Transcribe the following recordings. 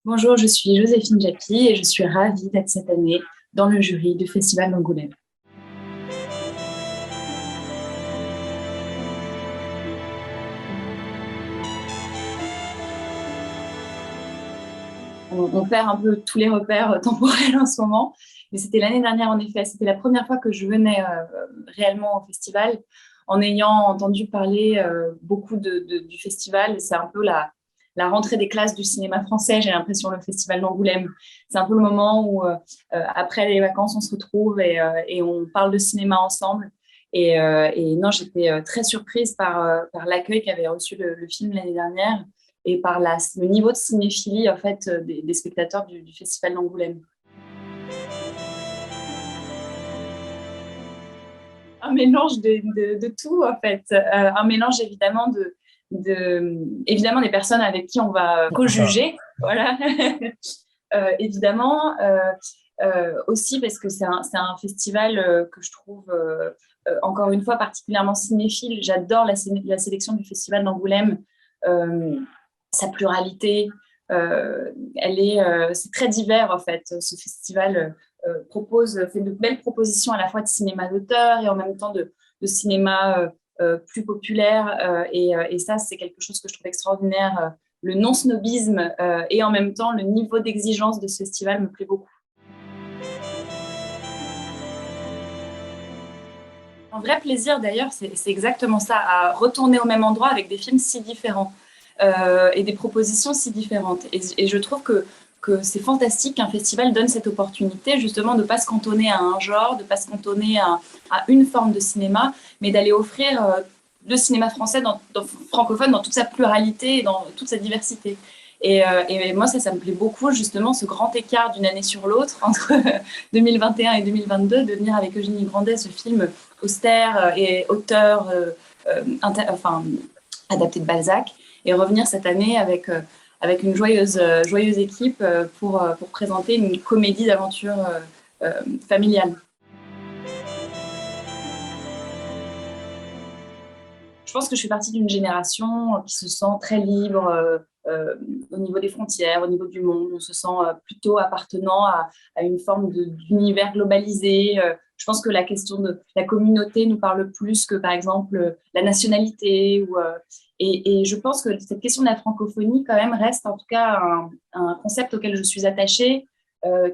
Bonjour, je suis Joséphine Japy et je suis ravie d'être cette année dans le jury du Festival d'Angoulême. On perd un peu tous les repères temporels en ce moment, mais c'était l'année dernière en effet. C'était la première fois que je venais réellement au festival en ayant entendu parler beaucoup du festival. C'est un peu la rentrée des classes du cinéma français, j'ai l'impression, le Festival d'Angoulême. C'est un peu le moment où, après les vacances, on se retrouve et on parle de cinéma ensemble. Et non, j'étais très surprise par l'accueil qu'avait reçu le film l'année dernière et par le niveau de cinéphilie en fait, des spectateurs du Festival d'Angoulême. Un mélange de tout, en fait. Un mélange évidemment évidemment des personnes avec qui on va co-juger, voilà. Évidemment, aussi parce que c'est un festival que je trouve, encore une fois, particulièrement cinéphile. J'adore la sélection du Festival d'Angoulême, euh, sa pluralité. C'est très divers, en fait. Ce festival fait de belles propositions à la fois de cinéma d'auteur et en même temps de cinéma plus populaire. Et ça, c'est quelque chose que je trouve extraordinaire. Le non-snobisme et en même temps le niveau d'exigence de ce festival me plaît beaucoup. Un vrai plaisir d'ailleurs, c'est exactement ça, à retourner au même endroit avec des films si différents et des propositions si différentes. Et je trouve que c'est fantastique qu'un festival donne cette opportunité justement de ne pas se cantonner à un genre, de ne pas se cantonner à une forme de cinéma, mais d'aller offrir le cinéma français francophone dans toute sa pluralité et dans toute sa diversité. Et moi, ça me plaît beaucoup, justement, ce grand écart d'une année sur l'autre entre 2021 et 2022, de venir avec Eugénie Grandet, ce film austère et auteur, enfin, adapté de Balzac, et revenir cette année avec une joyeuse équipe pour présenter une comédie d'aventure familiale. Je pense que je fais partie d'une génération qui se sent très libre euh, au niveau des frontières, au niveau du monde. On se sent plutôt appartenant à une forme d'univers globalisé. Je pense que la question de la communauté nous parle plus que, par exemple, la nationalité. Et je pense que cette question de la francophonie, quand même, reste en tout cas un concept auquel je suis attachée,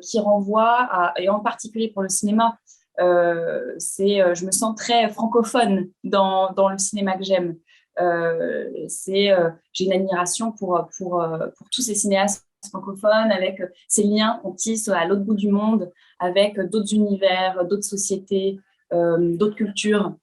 qui renvoie et en particulier pour le cinéma, je me sens très francophone dans le cinéma que j'aime. J'ai une admiration pour tous ces cinéastes francophones avec ces liens qu'on tisse à l'autre bout du monde avec d'autres univers, d'autres sociétés, d'autres cultures.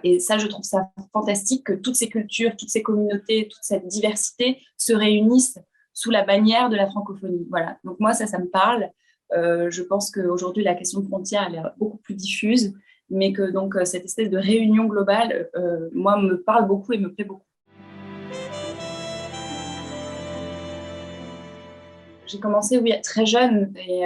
Et ça, je trouve ça fantastique que toutes ces cultures, toutes ces communautés, toute cette diversité se réunissent sous la bannière de la francophonie. Voilà. Donc moi, ça me parle. Je pense qu'aujourd'hui, la question de frontières, elle est beaucoup plus diffuse, mais que donc cette espèce de réunion globale, moi, me parle beaucoup et me plaît beaucoup. J'ai commencé, oui, très jeune et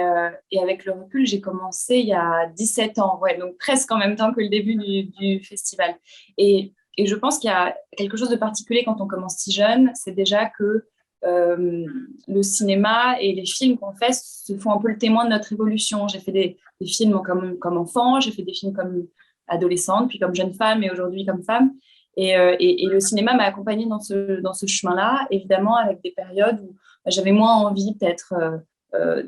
avec le recul, j'ai commencé il y a 17 ans, ouais, donc presque en même temps que le début du festival. Et je pense qu'il y a quelque chose de particulier quand on commence si jeune, c'est déjà que le cinéma et les films qu'on fait se font un peu le témoin de notre évolution. J'ai fait des films comme enfant, j'ai fait des films comme adolescente, puis comme jeune femme et aujourd'hui comme femme. Et le cinéma m'a accompagnée dans ce chemin-là, évidemment avec des périodes où j'avais moins envie peut-être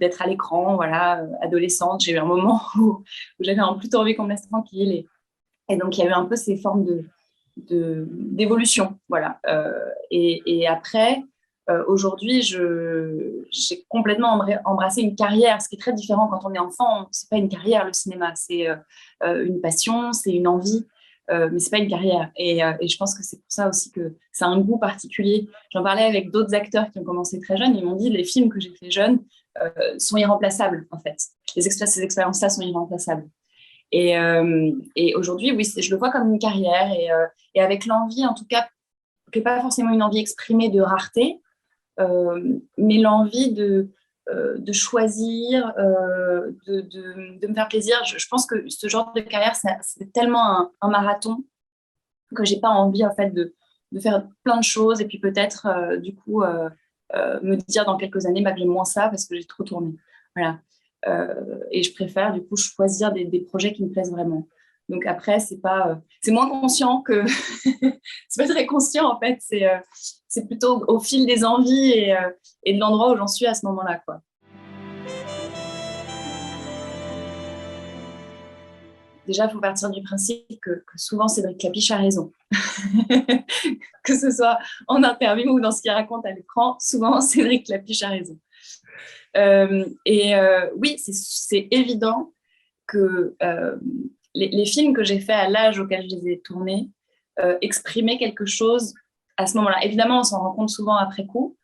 d'être à l'écran, voilà, adolescente. J'ai eu un moment où j'avais plutôt envie qu'on me laisse tranquille. Et donc, il y a eu un peu ces formes d'évolution, voilà. Et après, aujourd'hui, j'ai complètement embrassé une carrière, ce qui est très différent quand on est enfant. C'est pas une carrière, le cinéma, c'est une passion, c'est une envie. Mais c'est pas une carrière. Et je pense que c'est pour ça aussi que c'est un goût particulier. J'en parlais avec d'autres acteurs qui ont commencé très jeunes. Ils m'ont dit les films que j'ai fait jeunes sont irremplaçables, en fait. Ces expériences-là sont irremplaçables. Et aujourd'hui, oui, je le vois comme une carrière et avec l'envie, en tout cas, qui n'est pas forcément une envie exprimée de rareté, mais l'envie de choisir, de me faire plaisir. Je pense que ce genre de carrière, c'est tellement un marathon que j'ai pas envie en fait de faire plein de choses et puis peut-être du coup me dire dans quelques années que j'aime moins ça parce que j'ai trop tourné. Voilà. Et je préfère du coup choisir des projets qui me plaisent vraiment. Donc après, c'est moins conscient que c'est pas très conscient en fait. C'est plutôt au fil des envies et de l'endroit où j'en suis à ce moment-là, quoi. Déjà, il faut partir du principe que souvent Cédric Clapiche a raison. Que ce soit en interview ou dans ce qu'il raconte à l'écran, souvent Cédric Clapiche a raison. Oui, c'est évident que les films que j'ai faits à l'âge auquel je les ai tournés exprimaient quelque chose à ce moment-là. Évidemment, on s'en rend compte souvent après coup,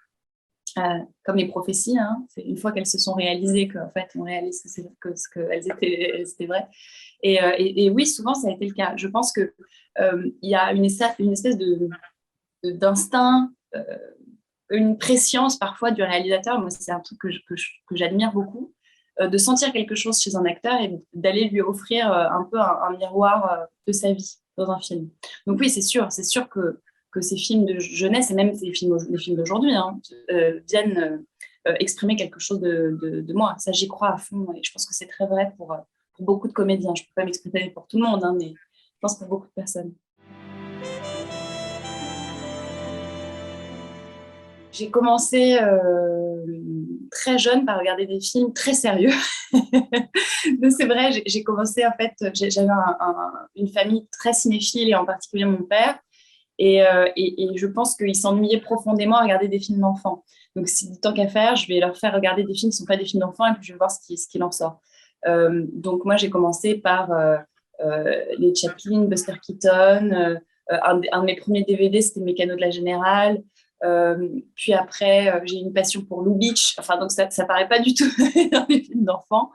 comme les prophéties. Hein, c'est une fois qu'elles se sont réalisées qu'en fait, on réalise qu'elles étaient vraies. Et oui, souvent, ça a été le cas. Je pense qu'il y a une espèce d'instinct, une préscience parfois du réalisateur. Moi, c'est un truc que j'admire beaucoup, de sentir quelque chose chez un acteur et d'aller lui offrir un peu un miroir de sa vie dans un film. Donc oui, c'est sûr que ces films de jeunesse et même les films d'aujourd'hui viennent exprimer quelque chose de moi. Ça, j'y crois à fond et je pense que c'est très vrai pour beaucoup de comédiens. Je ne peux pas m'exprimer pour tout le monde, mais je pense pour beaucoup de personnes. J'ai commencé très jeune par regarder des films très sérieux. C'est vrai, j'ai commencé en fait, j'avais une famille très cinéphile et en particulier mon père. Et je pense qu'ils s'ennuyaient profondément à regarder des films d'enfants. Donc, tant qu'à faire, je vais leur faire regarder des films qui ne sont pas des films d'enfants et puis je vais voir ce qu'il en sort. Donc, moi, j'ai commencé par les Chaplin, Buster Keaton. Un de mes premiers DVD, c'était Mécano de la Générale. Puis après, j'ai une passion pour Lou Beach. Enfin, donc ça paraît pas du tout dans les films d'enfants.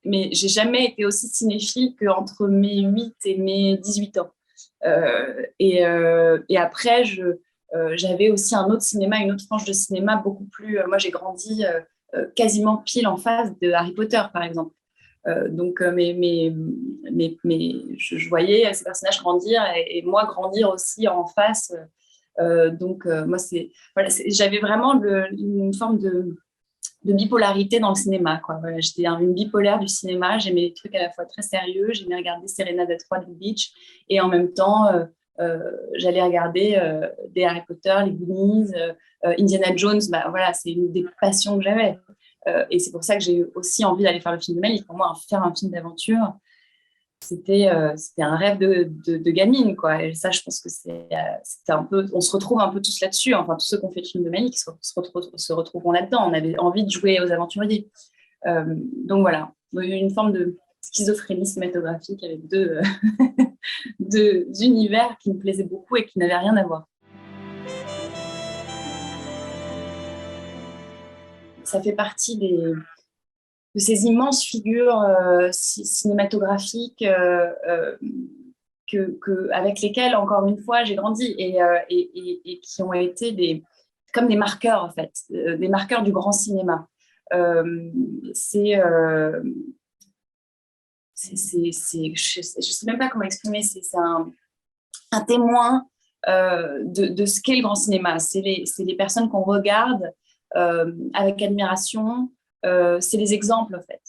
Mais j'ai jamais été aussi cinéphile qu'entre mes 8 et mes 18 ans. Et après, j'avais aussi un autre cinéma, une autre tranche de cinéma beaucoup plus... moi, j'ai grandi quasiment pile en face de Harry Potter, par exemple. Donc, je voyais ces personnages grandir et moi grandir aussi en face. Moi, j'avais vraiment une forme de bipolarité dans le cinéma, quoi. Voilà, j'étais une bipolaire du cinéma. J'aimais des trucs à la fois très sérieux. J'aimais regarder Serena Detroit de Beach. Et en même temps, j'allais regarder des Harry Potter, les Goonies, Indiana Jones. Bah, voilà, c'est une des passions que j'avais. Et c'est pour ça que j'ai eu aussi envie d'aller faire le film de Mel. Pour moi, faire un film d'aventure, c'était un rêve de gamine, quoi. Et ça, je pense que c'était un peu... On se retrouve un peu tous là-dessus. Enfin, tous ceux qui ont fait le film de Mali qui se retrouveront là-dedans. On avait envie de jouer aux aventuriers. Donc voilà, une forme de schizophrénie cinématographique avec deux univers qui me plaisaient beaucoup et qui n'avaient rien à voir. Ça fait partie de ces immenses figures cinématographiques avec lesquelles, encore une fois, j'ai grandi et qui ont été comme des marqueurs, en fait, des marqueurs du grand cinéma. Je sais même pas comment exprimer, c'est un témoin de ce qu'est le grand cinéma. C'est les personnes qu'on regarde avec admiration. C'est les exemples, en fait.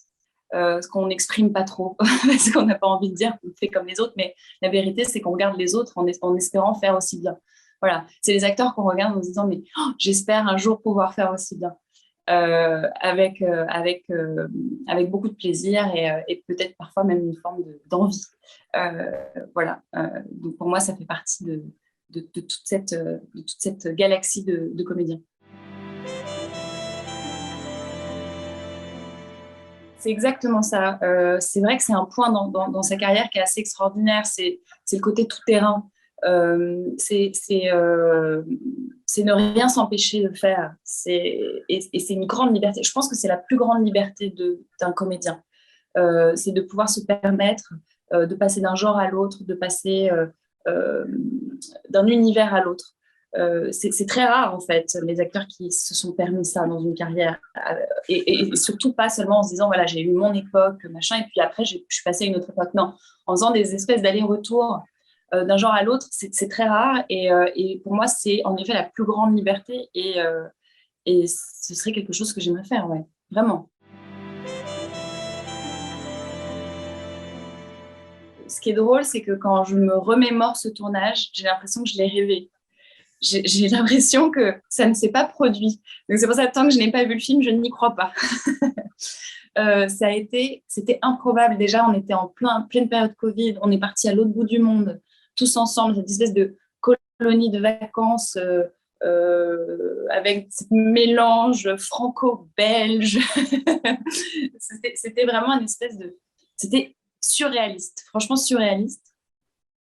Ce qu'on n'exprime pas trop, parce qu'on n'a pas envie de dire qu'on fait comme les autres, mais la vérité, c'est qu'on regarde les autres en espérant faire aussi bien. Voilà, c'est les acteurs qu'on regarde en se disant, mais j'espère un jour pouvoir faire aussi bien, avec beaucoup de plaisir et peut-être parfois même une forme d'envie. Voilà, donc pour moi, ça fait partie de toute cette galaxie de comédiens. C'est exactement ça. C'est vrai que c'est un point dans sa carrière qui est assez extraordinaire. C'est le côté tout-terrain. C'est ne rien s'empêcher de faire. Et c'est une grande liberté. Je pense que c'est la plus grande liberté d'un comédien. C'est de pouvoir se permettre de passer d'un genre à l'autre, de passer d'un univers à l'autre. C'est très rare, en fait, les acteurs qui se sont permis ça dans une carrière. Et surtout pas seulement en se disant, voilà, j'ai eu mon époque, machin, et puis après, je suis passée à une autre époque. Non, en faisant des espèces d'allers-retours d'un genre à l'autre, c'est très rare. Et pour moi, c'est en effet la plus grande liberté. Et ce serait quelque chose que j'aimerais faire, ouais, vraiment. Ce qui est drôle, c'est que quand je me remémore ce tournage, j'ai l'impression que je l'ai rêvé. J'ai l'impression que ça ne s'est pas produit. Donc c'est pour ça que tant que je n'ai pas vu le film, je n'y crois pas. C'était improbable. Déjà, on était en pleine période Covid. On est parti à l'autre bout du monde, tous ensemble, cette espèce de colonie de vacances avec ce mélange franco-belge. C'était vraiment une espèce de... C'était surréaliste, franchement surréaliste.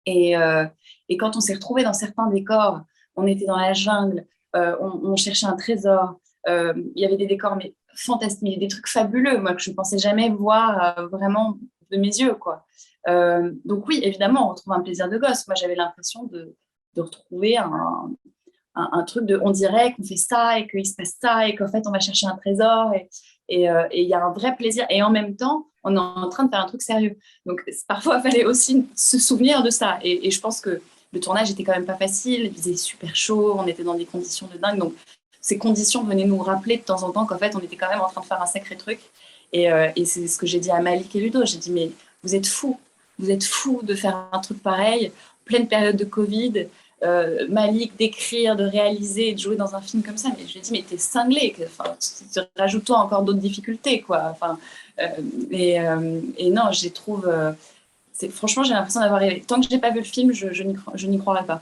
Et, euh, et quand on s'est retrouvés dans certains décors, on était dans la jungle, on cherchait un trésor. Il y avait des décors mais fantastiques, des trucs fabuleux, moi, que je ne pensais jamais voir vraiment de mes yeux, quoi. Donc oui, évidemment, on retrouve un plaisir de gosse. Moi, j'avais l'impression de retrouver un truc de, on dirait qu'on fait ça et qu'il se passe ça et qu'en fait, on va chercher un trésor et il y a un vrai plaisir. Et en même temps, on est en train de faire un truc sérieux. Donc, parfois, il fallait aussi se souvenir de ça. Et je pense que le tournage était quand même pas facile. Il faisait super chaud, on était dans des conditions de dingue. Donc, ces conditions venaient nous rappeler de temps en temps qu'en fait, on était quand même en train de faire un sacré truc. Et c'est ce que j'ai dit à Malik et Ludo. J'ai dit, mais vous êtes fous. Vous êtes fous de faire un truc pareil, pleine période de Covid. Malik d'écrire, de réaliser et de jouer dans un film comme ça. Mais je lui ai dit, mais t'es cinglé. Enfin, rajoute-toi encore d'autres difficultés, quoi. Enfin, et non, je trouve... franchement, j'ai l'impression d'avoir rêvé. Tant que je n'ai pas vu le film, je n'y croirais pas.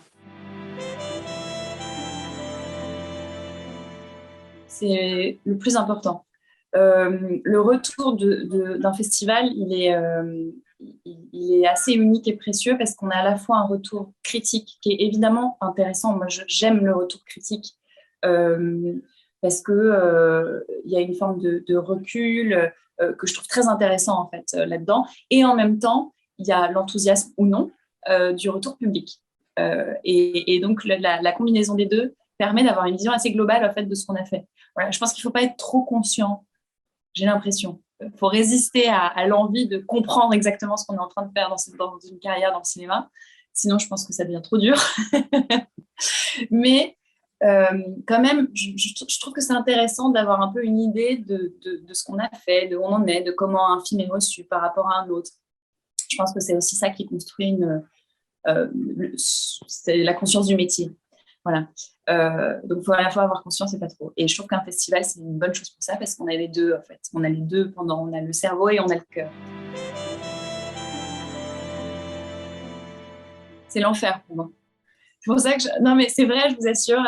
C'est le plus important. Le retour d'un festival, il est assez unique et précieux parce qu'on a à la fois un retour critique qui est évidemment intéressant. Moi, j'aime le retour critique parce que il y a une forme de recul que je trouve très intéressant en fait là-dedans. Et en même temps, il y a l'enthousiasme ou non du retour public. Et donc, la combinaison des deux permet d'avoir une vision assez globale en fait, de ce qu'on a fait. Voilà, je pense qu'il ne faut pas être trop conscient, j'ai l'impression. Il faut résister à l'envie de comprendre exactement ce qu'on est en train de faire dans une carrière dans le cinéma. Sinon, je pense que ça devient trop dur. Mais quand même, je trouve que c'est intéressant d'avoir un peu une idée de ce qu'on a fait, de où on en est, de comment un film est reçu par rapport à un autre. Je pense que c'est aussi ça qui construit c'est la conscience du métier. Voilà. Donc, il faut à la fois avoir conscience et pas trop. Et je trouve qu'un festival, c'est une bonne chose pour ça parce qu'on a les deux, en fait. On a les deux on a le cerveau et on a le cœur. C'est l'enfer pour moi. C'est pour ça que non mais c'est vrai, je vous assure,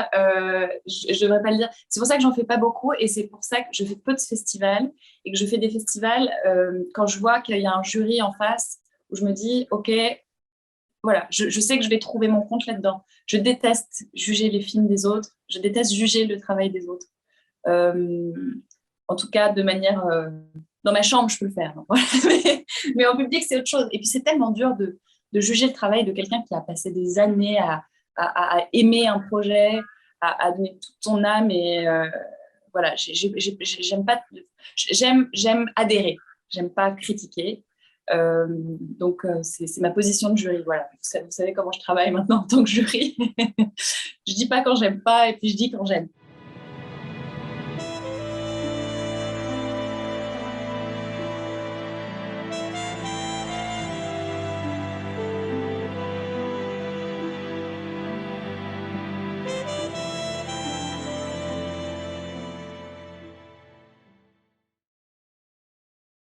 je devrais pas le dire. C'est pour ça que j'en fais pas beaucoup et c'est pour ça que je fais peu de festivals et que je fais des festivals quand je vois qu'il y a un jury en face où je me dis ok, voilà, je sais que je vais trouver mon compte là-dedans. Je déteste juger les films des autres, je déteste juger le travail des autres. Euh, En tout cas, de manière dans ma chambre, je peux le faire. Mais en public, c'est autre chose. Et puis c'est tellement dur de juger le travail de quelqu'un qui a passé des années à aimer un projet, à donner toute son âme. Et voilà, j'aime pas. J'aime adhérer. J'aime pas critiquer. Donc c'est ma position de jury. Voilà, vous savez comment je travaille maintenant en tant que jury. Je dis pas quand j'aime pas et puis je dis quand j'aime.